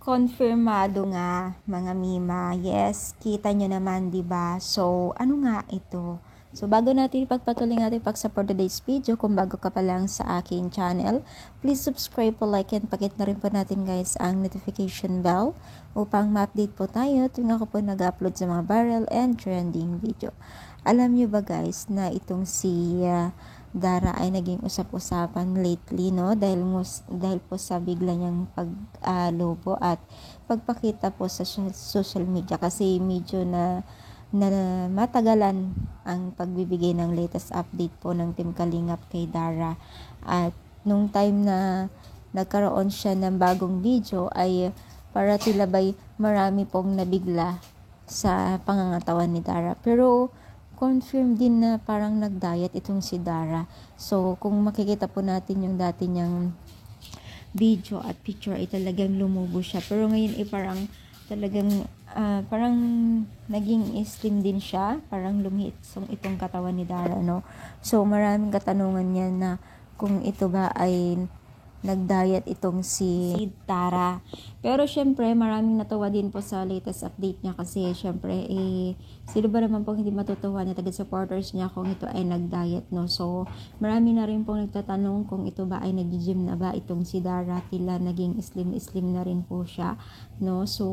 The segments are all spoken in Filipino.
Konfirmado nga mga Mima. Yes, kita nyo naman 'di ba? So, ano nga ito? So, bago natin ipagpatuloy natin pag-support today's video, kung bago ka pa lang sa aking channel, please subscribe po, like, and pakit na rin po natin guys ang notification bell upang ma-update po tayo tuwing ako po nag-upload sa mga viral and trending video. Alam nyo ba guys na itong si Dara ay naging usap-usapan lately, no? Dahil po sa bigla niyang paglobo at pagpakita po sa social media, kasi medyo na matagalan ang pagbibigay ng latest update po ng Team Kalingap kay Dara. At nung time na nagkaroon siya ng bagong video ay para tila ba'y marami pong nabigla sa pangangatawan ni Dara. Pero confirm din na parang nag-diet itong si Dara. So, kung makikita po natin yung dati niyang video at picture ay talagang lumubo siya. Pero ngayon ay parang talagang parang naging slim din siya. Parang lumiit itong katawan ni Dara, no? So, maraming katanungan niya na kung ito ba ay nag-diet itong si Dara. Pero syempre, maraming natuwa din po sa latest update niya kasi syempre, sino ba naman po hindi matutuwa na taga-supporters niya kung ito ay nag-diet, no? So, marami na rin pong nagtatanong kung ito ba ay nag-gym na ba itong si Dara, tila naging slim na rin po siya, no? So,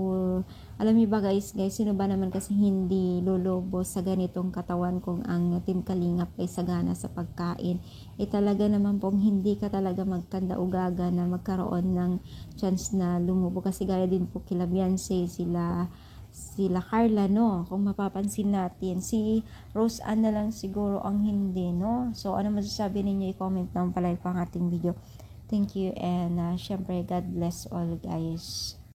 alam niyo ba guys, sino ba naman kasi hindi lulubo sa ganitong katawan kung ang Team Kalingap ay sagana sa pagkain? Talaga naman pong hindi ka talaga magkanda ugaga na magkaroon ng chance na lumubo, kasi gaya din po kila Beyonce, sila Carla, no? Kung mapapansin natin, si Rose Ann na lang siguro ang hindi, no? So, ano masasabi ninyo? I-comment naman pala po ang ating video. Thank you, and syempre, God bless all guys.